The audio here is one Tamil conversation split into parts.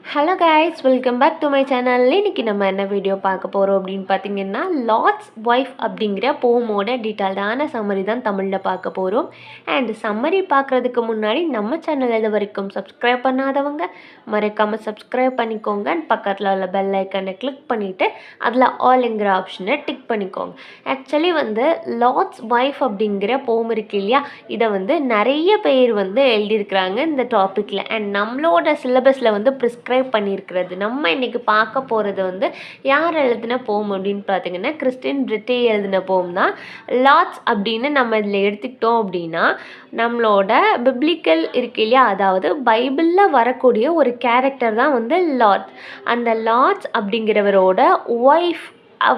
Hello guys, welcome back to my channel. இன்றைக்கி நம்ம என்ன வீடியோ பார்க்க போகிறோம் அப்படின்னு பார்த்தீங்கன்னா, லார்ட்ஸ் ஒய்ஃப் அப்படிங்கிற போமோட டீட்டெயில்டான சம்மரி தான் தமிழில் பார்க்க போகிறோம். அண்ட் சம்மரி பார்க்குறதுக்கு முன்னாடி நம்ம சேனல் இது வரைக்கும் சப்ஸ்கிரைப் பண்ணாதவங்க மறக்காமல் சப்ஸ்கிரைப் பண்ணிக்கோங்க. அண்ட் பக்கத்தில் உள்ள பெல் ஐக்கனை கிளிக் பண்ணிவிட்டு அதில் ஆல்ங்கிற ஆப்ஷனை டிக் பண்ணிக்கோங்க. ஆக்சுவலி லார்ட்ஸ் ஒய்ஃப் அப்படிங்கிற போம் இருக்கு இல்லையா, இதை நிறைய பேர் எழுதியிருக்கிறாங்க இந்த டாப்பிக்கில். அண்ட் நம்மளோட சிலபஸில் ப்ரிஸ்கிரைப் பண்ணியிருக்கிறது. நம்ம இன்றைக்கி பார்க்க போகிறது யார் எழுதின போம் அப்படின்னு பார்த்தீங்கன்னா, கிறிஸ்டின் பிரிட்டே எழுதின போம் தான். லார்ட்ஸ் அப்படின்னு நம்ம இதில் எடுத்துக்கிட்டோம் அப்படின்னா, நம்மளோட பிப்ளிக்கல் இருக்கு இல்லையா, அதாவது பைபிளில் வரக்கூடிய ஒரு கேரக்டர் தான் லார்ட். அந்த லார்ட்ஸ் அப்படிங்கிறவரோட ஒய்ஃப்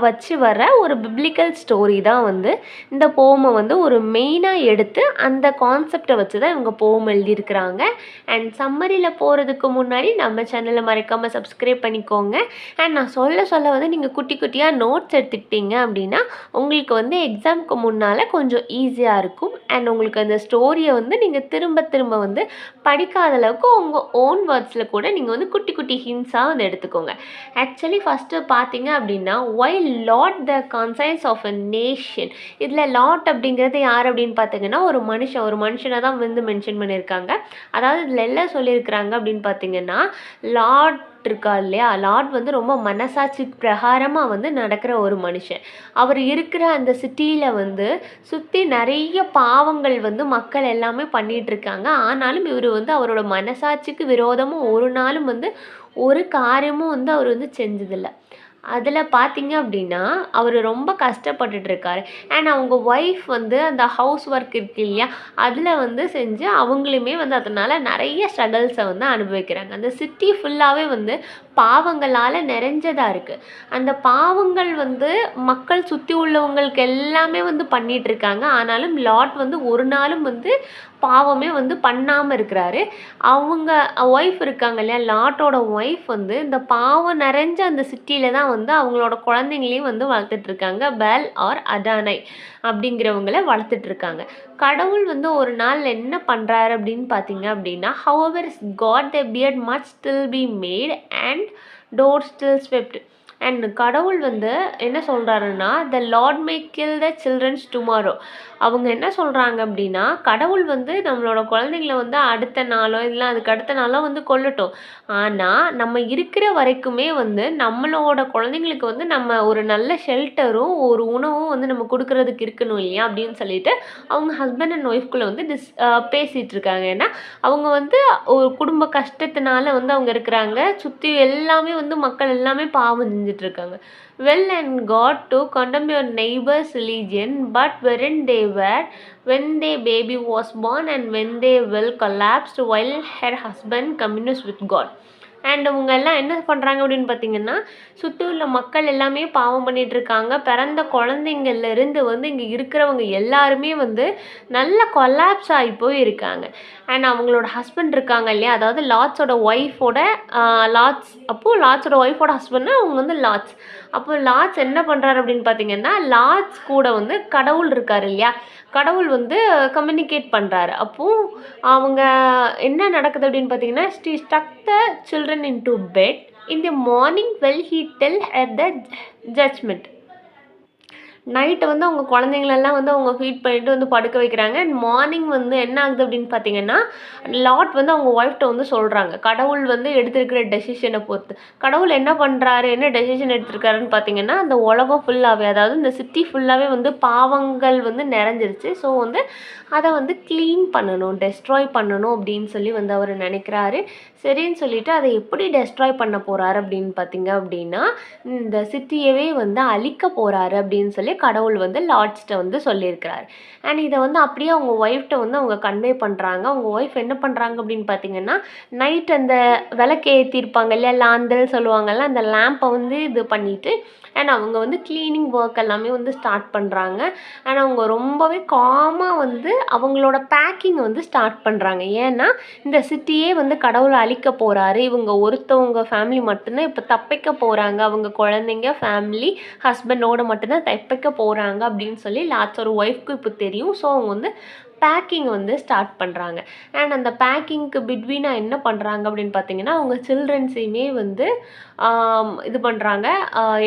வச்சு வர ஒரு பிப்ளிக்கல் ஸ்டோரி தான் இந்த போமை ஒரு மெயினாக எடுத்து அந்த கான்செப்டை வச்சு தான் இவங்க போம் எழுதியிருக்கிறாங்க. அண்ட் சம்மரியில் போகிறதுக்கு முன்னாடி நம்ம சேனலை மறக்காமல் சப்ஸ்கிரைப் பண்ணிக்கோங்க. அண்ட் நான் சொல்ல நீங்கள் குட்டி குட்டியாக நோட்ஸ் எடுத்துக்கிட்டீங்க அப்படின்னா உங்களுக்கு எக்ஸாமுக்கு முன்னால் கொஞ்சம் ஈஸியாக இருக்கும். அண்ட் உங்களுக்கு அந்த ஸ்டோரியை நீங்கள் திரும்ப திரும்ப படிக்காத அளவுக்கு உங்கள் ஓன் வேர்ட்ஸில் கூட நீங்கள் குட்டி குட்டி ஹிண்ட்ஸாக எடுத்துக்கோங்க. ஆக்சுவலி ஃபஸ்ட்டு பார்த்தீங்க அப்படின்னா, lord the conscience of a nation. இதில் லார்ட் அப்படிங்கிறது யார் அப்படின்னு பார்த்தீங்கன்னா, ஒரு மனுஷனை தான் மென்ஷன் பண்ணியிருக்காங்க. அதாவது இதில் எல்லாம் சொல்லியிருக்கிறாங்க அப்படின்னு பார்த்தீங்கன்னா, லார்ட் இருக்கா இல்லையா, லார்ட் ரொம்ப மனசாட்சி பிரகாரமாக நடக்கிற ஒரு மனுஷன். அவர் இருக்கிற அந்த சிட்டியில் சுற்றி நிறைய பாவங்கள் மக்கள் எல்லாமே பண்ணிகிட்ருக்காங்க. ஆனாலும் இவர் அவரோட மனசாட்சிக்கு விரோதமும் ஒரு நாளும் ஒரு காரியமும் அவர் செஞ்சதில்லை. அதில் பார்த்தீங்க அப்படின்னா, அவர் ரொம்ப கஷ்டப்பட்டுட்ருக்காரு. அண்ட் அவங்க ஒய்ஃப் அந்த ஹவுஸ் ஒர்க் இருக்கு இல்லையா, அதில் செஞ்சு அவங்களுமே அதனால் நிறைய ஸ்ட்ரகிள்ஸை அனுபவிக்கிறாங்க. அந்த சிட்டி ஃபுல்லாகவே பாவங்களால் நிறைஞ்சதாக இருக்குது. அந்த பாவங்கள் மக்கள் சுற்றி உள்ளவங்களுக்கு எல்லாமே பண்ணிகிட்ருக்காங்க. ஆனாலும் லார்ட் ஒரு நாளும் பாவமே பண்ணாமல் இருக்கிறாரு. அவங்க ஒய்ஃப் இருக்காங்க இல்லையா, லார்ட்டோட ஒய்ஃப் இந்த பாவம் நிறைஞ்ச அந்த சிட்டியில் தான் அவங்களோட குழந்தைங்களையும் வளர்த்துட்ருக்காங்க. Bell R அடானை அப்படிங்கிறவங்கள வளர்த்துட்ருக்காங்க. கடவுள் ஒரு நாள் என்ன பண்ணுறாரு அப்படின்னு பார்த்தீங்க அப்படின்னா, however God the beard much still be made and tore still swept. And கடவுள் என்ன சொல்கிறாருன்னா, the Lord may kill the children's tomorrow. அவங்க என்ன சொல்கிறாங்க அப்படின்னா, கடவுள் நம்மளோட குழந்தைங்கள அடுத்த நாளோ இல்லை அதுக்கு அடுத்த நாளோ கொல்லட்டும். ஆனால் நம்ம இருக்கிற வரைக்குமே நம்மளோட குழந்தைங்களுக்கு நம்ம ஒரு நல்ல ஷெல்டரும் ஒரு உணவும் நம்ம கொடுக்கறதுக்கு இருக்கணும் இல்லையா அப்படின்னு சொல்லிட்டு அவங்க ஹஸ்பண்ட் அண்ட் ஒய்ஃப்குள்ளே பேசிகிட்டு இருக்காங்க. ஏன்னா அவங்க ஒரு குடும்ப கஷ்டத்தினால அவங்க இருக்கிறாங்க. சுற்றி எல்லாமே மக்கள் எல்லாமே பாவம் செஞ்சிட்ருக்காங்க. Well and God to condemn your neighbor's religion, but wherein they were when their baby was born and when they will collapsed while her husband communes with God. And அவங்க எல்லாம் என்ன பண்ணுறாங்க அப்படின்னு பார்த்தீங்கன்னா, சுற்றி உள்ள மக்கள் எல்லாமே பாவம் பண்ணிகிட்ருக்காங்க. பிறந்த குழந்தைங்கள்லேருந்து இங்கே இருக்கிறவங்க எல்லாருமே நல்ல கொலாப்ஸ் ஆகி போய் இருக்காங்க. அண்ட் அவங்களோட ஹஸ்பண்ட் இருக்காங்க இல்லையா, அதாவது லார்ட்ஸோட ஒய்ஃபோட லார்ட்ஸோட ஒய்ஃபோட ஹஸ்பண்ட்னா அவங்க லார்ட்ஸ். அப்போ லார்ட்ஸ் என்ன பண்ணுறாரு அப்படின்னு பார்த்தீங்கன்னா, லார்ட்ஸ் கூட கடவுள் இருக்கார் இல்லையா, கடவுள் கம்யூனிகேட் பண்ணுறாரு. அப்போது அவங்க என்ன நடக்குது அப்படின்னு பார்த்தீங்கன்னா, she stuck the children into bed. In the morning will he tell her the judgment. Night அவங்க குழந்தைங்களெல்லாம் அவங்க ஃபீட் பண்ணிவிட்டு படுக்க வைக்கிறாங்க. அண்ட் மார்னிங் என்ன ஆகுது அப்படின்னு பார்த்தீங்கன்னா, லார்ட் அவங்க ஒய்ஃப்ட்ட சொல்கிறாங்க, கடவுள் எடுத்திருக்கிற டெசிஷனை பொறுத்து. கடவுள் என்ன பண்ணுறாரு, என்ன டெசிஷன் எடுத்திருக்காருன்னு பார்த்தீங்கன்னா, அந்த உலகம் ஃபுல்லாகவே, அதாவது இந்த சிட்டி ஃபுல்லாகவே பாவங்கள் நிறைஞ்சிருச்சு. ஸோ அதை க்ளீன் பண்ணணும், டெஸ்ட்ராய் பண்ணணும் அப்படின்னு சொல்லி அவர் நினைக்கிறாரு. சரின்னு சொல்லிட்டு அதை எப்படி டெஸ்ட்ராய் பண்ண போகிறாரு அப்படின்னு பார்த்தீங்க அப்படின்னா, இந்த சிட்டியவே அழிக்க போகிறாரு அப்படின்னு சொல்லி கடவுள் லார்ட்ஸ்கிட்ட சொல்லியிருக்கிறாரு. அண்ட் இதை அப்படியே அவங்க ஒய்ஃப்ட்ட அவங்க கன்வே பண்ணுறாங்க. அவங்க ஒய்ஃப் என்ன பண்ணுறாங்க அப்படின்னு பார்த்தீங்கன்னா, நைட் அந்த விளக்கு ஏற்றிருப்பாங்க இல்லையா, லாந்தல் சொல்லுவாங்கல்ல, அந்த லேம்பை இது பண்ணிவிட்டு அண்ட் அவங்க க்ளீனிங் ஒர்க் எல்லாமே ஸ்டார்ட் பண்ணுறாங்க. அண்ட் அவங்க ரொம்பவே காமாக அவங்களோட பேக்கிங் ஸ்டார்ட் பண்ணுறாங்க. ஏன்னா இந்த சிட்டியே கடவுளை அழிக்க போகிறாரு, இவங்க ஒருத்தவங்க ஃபேமிலி மட்டும்தான் இப்போ தப்பிக்க போகிறாங்க, அவங்க குழந்தைங்க ஃபேமிலி ஹஸ்பண்டோடு மட்டும்தான் தப்பிக்க போகிறாங்க அப்படின்னு சொல்லி லார்ட்ஸோட ஒய்ஃப்க்கு இப்போ தெரியும். ஸோ அவங்க பேக்கிங் வந்து ஸ்டார்ட் பண்ணுறாங்க. அண்ட் அந்த பேக்கிங்க்கு பிட்வீனாக என்ன பண்ணுறாங்க அப்படின்னு பார்த்தீங்கன்னா, அவங்க சில்ட்ரன்ஸையுமே வந்து இது பண்ணுறாங்க,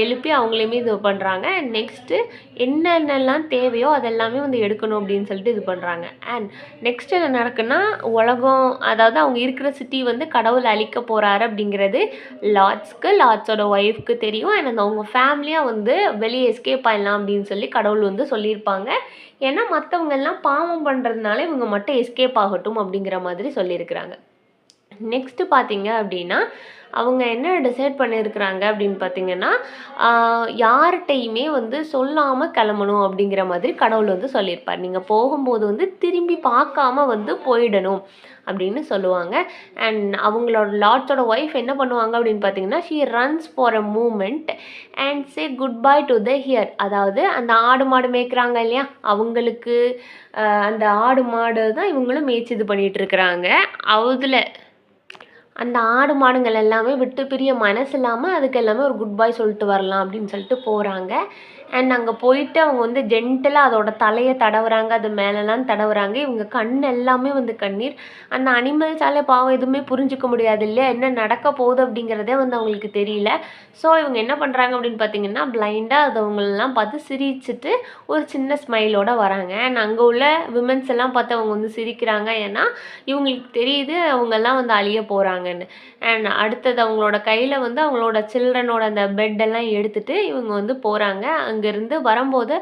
எழுப்பி அவங்களையுமே இது பண்ணுறாங்க. அண்ட் நெக்ஸ்ட்டு என்னென்னலாம் தேவையோ அதெல்லாமே வந்து எடுக்கணும் அப்படின்னு சொல்லிட்டு இது பண்ணுறாங்க. அண்ட் நெக்ஸ்ட் என்ன நடக்குன்னா, உலகம் அதாவது அவங்க இருக்கிற சிட்டி வந்து கடவுள் அழிக்க போகிறாரு அப்படிங்கிறது லார்ட்ஸோட ஒய்ஃப்க்கு தெரியும். அண்ட் அந்த அவங்க ஃபேமிலியாக வந்து வெளியே எஸ்கேப் ஆயிடலாம் அப்படின்னு சொல்லி கடவுள் வந்து சொல்லியிருப்பாங்க. ஏன்னா மற்றவங்க எல்லாம் பாவம் பண்ணுறதுனால இவங்க மட்டும் எஸ்கேப் ஆகட்டும் அப்படிங்கிற மாதிரி சொல்லியிருக்கிறாங்க. நெக்ஸ்ட்டு பார்த்தீங்க அப்படின்னா, அவங்க என்ன டிசைட் பண்ணியிருக்கிறாங்க அப்படின்னு பார்த்தீங்கன்னா, யார்கிட்டையுமே வந்து சொல்லாமல் கிளம்பணும் அப்படிங்கிற மாதிரி கடவுள் வந்து சொல்லியிருப்பார். நீங்கள் போகும்போது வந்து திரும்பி பார்க்காம வந்து போயிடணும் அப்படின்னு சொல்லுவாங்க. அண்ட் அவங்களோட லார்ட்ஸோட ஒய்ஃப் என்ன பண்ணுவாங்க அப்படின்னு பார்த்தீங்கன்னா, she runs for a moment and say goodbye to the herd. அதாவது அந்த ஆடு மாடு மேய்க்கிறாங்க இல்லையா, அவங்களுக்கு அந்த ஆடு மாடு தான் இவங்களும் மேய்ச்சி இது பண்ணிகிட்டு இருக்கிறாங்க. அதில் அந்த ஆடு மாடுங்கள் எல்லாமே விட்டு பிரிய மனசு இல்லாமல் அதுக்கு எல்லாமே ஒரு குட் பை சொல்லிட்டு வரலாம் அப்படின்னு சொல்லிட்டு போகிறாங்க. அண்ட் அங்கே போயிட்டு அவங்க வந்து ஜென்டலாக அதோட தலையை தடவுறாங்க, அது மேலெலாம் தடவுறாங்க. இவங்க கண் எல்லாமே வந்து கண்ணீர். அந்த அனிமல்ஸால் பாவம் எதுவுமே புரிஞ்சிக்க முடியாது இல்லையா, என்ன நடக்க போகுது அப்படிங்கிறதே வந்து அவங்களுக்கு தெரியல. ஸோ இவங்க என்ன பண்ணுறாங்க அப்படின்னு பார்த்தீங்கன்னா, பிளைண்டாக அது அவங்களெல்லாம் பார்த்து சிரிச்சுட்டு ஒரு சின்ன ஸ்மைலோட வராங்க. அண்ட் அங்கே உள்ள விமென்ஸ் எல்லாம் பார்த்து அவங்க வந்து சிரிக்கிறாங்க. ஏன்னா இவங்களுக்கு தெரியுது அவங்கெல்லாம் வந்து அழிய போகிறாங்கன்னு. அண்ட் அடுத்தது அவங்களோட கையில் வந்து அவங்களோட சில்ட்ரனோட அந்த பெட்டெல்லாம் எடுத்துகிட்டு இவங்க வந்து போகிறாங்க. அங்கேருந்து வரும்போது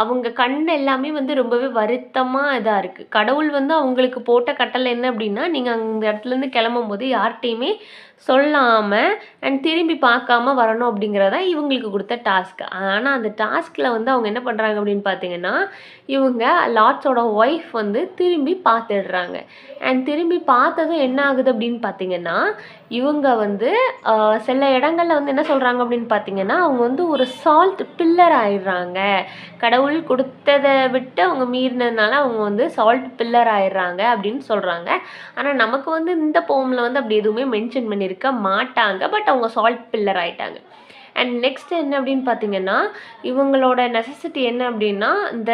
அவங்க கண் எல்லாமே வந்து ரொம்பவே வருத்தமாக இதாக இருக்குது. கடவுள் வந்து அவங்களுக்கு போட்ட கட்டளை என்ன அப்படின்னா, நீங்கள் அந்த இடத்துலேருந்து கிளம்பும்போது யார்கிட்டையுமே சொல்லாமல் அண்ட் திரும்பி பார்க்காம வரணும் அப்படிங்கிறதான் இவங்களுக்கு கொடுத்த டாஸ்க். ஆனால் அந்த டாஸ்கில் வந்து அவங்க என்ன பண்ணுறாங்க அப்படின்னு பார்த்தீங்கன்னா, இவங்க லார்ட்ஸோட ஒய்ஃப் வந்து திரும்பி பார்த்துடுறாங்க. அண்ட் திரும்பி பார்த்ததும் என்ன ஆகுது அப்படின்னு பார்த்தீங்கன்னா, இவங்க வந்து சில இடங்களில் வந்து என்ன சொல்கிறாங்க அப்படின்னு பார்த்தீங்கன்னா, அவங்க வந்து ஒரு சால்ட் பில்லர் ஆயிடுறாங்க. கடவுள் கொடுத்ததை விட்டு அவங்க மீறினதுனால அவங்க வந்து சால்ட் பில்லர் ஆயிடுறாங்க அப்படின்னு சொல்கிறாங்க. ஆனால் நமக்கு வந்து இந்த போமில் வந்து அப்படி எதுவுமே மென்ஷன் பண்ணியிருக்க மாட்டாங்க. பட் அவங்க சால்ட் பில்லர் ஆயிட்டாங்க. அண்ட் நெக்ஸ்ட் என்ன அப்படின்னு பார்த்தீங்கன்னா, இவங்களோட நெசசிட்டி என்ன அப்படின்னா, இந்த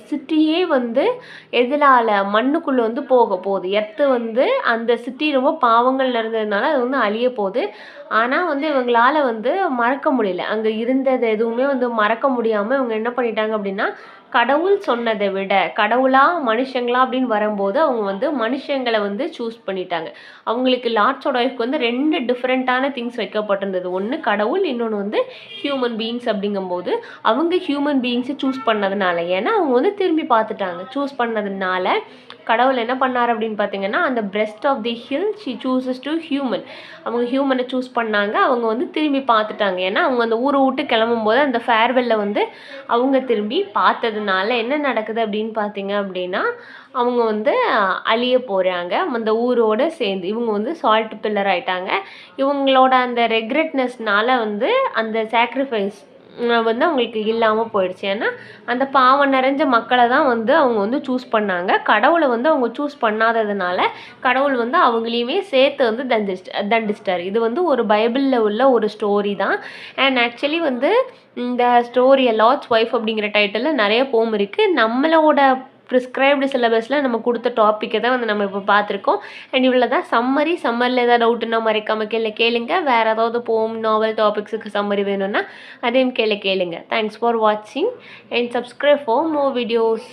சிட்டியே வந்து எதிலால் மண்ணுக்குள்ளே வந்து போக போகுது. எர்த்து வந்து அந்த சிட்டி ரொம்ப பாவங்கள் இருந்ததுனால அது வந்து அழிய போகுது. ஆனால் வந்து இவங்களால வந்து மறக்க முடியல. அங்கே இருந்தது எதுவுமே வந்து மறக்க முடியாமல் இவங்க என்ன பண்ணிட்டாங்க அப்படின்னா, கடவுள் சொன்னதை விட கடவுளா மனுஷங்களா அப்படின்னு வரும்போது அவங்க வந்து மனுஷங்களை வந்து சூஸ் பண்ணிட்டாங்க. அவங்களுக்கு லார்ட்ஸோட ஒய்ஃப்க்கு வந்து 2 டிஃப்ரெண்ட்டான திங்ஸ் வைக்கப்பட்டிருந்தது. ஒன்று கடவுள், இன்னொன்று வந்து ஹியூமன் பீயிங்ஸ். அப்படிங்கும்போது அவங்க ஹியூமன் பீயிங்ஸை சூஸ் பண்ணதுனால, ஏன்னா அவங்க வந்து திரும்பி பார்த்துட்டாங்க, சூஸ் பண்ணதுனால கடவுள் என்ன பண்ணார் அப்படின்னு பார்த்தீங்கன்னா, அந்த breast of the hill she chooses to human. அவங்க ஹியூமனை சூஸ் பண்ணாங்க. அவங்க வந்து திரும்பி பார்த்துட்டாங்க. ஏன்னா அவங்க அந்த ஊரை விட்டு கிளம்பும்போது அந்த ஃபேர்வெல்ல வந்து அவங்க திரும்பி பார்த்ததுனால என்ன நடக்குது அப்படின்னு பார்த்தீங்க அப்படின்னா, அவங்க வந்து அழிய போகிறாங்க அந்த ஊரோடு சேர்ந்து. இவங்க வந்து சால்ட் பில்லர் ஆயிட்டாங்க. இவங்களோட அந்த ரெக்ரெட்னஸ்னால வந்து அந்த சாக்ரிஃபைஸ் வந்து அவங்களுக்கு இல்லாமல் போயிடுச்சு. ஏன்னா அந்த பாவம் நிறைஞ்ச மக்களை தான் வந்து அவங்க வந்து சூஸ் பண்ணாங்க. கடவுளை வந்து அவங்க சூஸ் பண்ணாததுனால கடவுள் வந்து அவங்களையுமே சேர்த்து வந்து தண்டிச்சிட்டார். இது வந்து ஒரு பைபிளில் உள்ள ஒரு ஸ்டோரி தான். அண்ட் ஆக்சுவலி வந்து இந்த ஸ்டோரி லார்ட்ஸ் ஒய்ஃப் அப்படிங்கிற டைட்டிலில் நிறைய போம் இருக்குது. நம்மளோட ப்ரிஸ்கிரைப்டு சிலபஸில் நம்ம கொடுத்த டாப்பிக்கை தான் வந்து நம்ம இப்போ பார்த்துருக்கோம். அண்ட் இவ்வளோ தான் சம்மரி. சம்மரில் ஏதாவது டவுட்டுன்னா மறைக்காமல் கேளுங்க. வேறு ஏதாவது போம், நாவல் டாபிக்ஸுக்கு சம்மரி வேணும்னா அதையும் கேளுங்க. தேங்க்ஸ் ஃபார் வாட்சிங் and subscribe for more videos.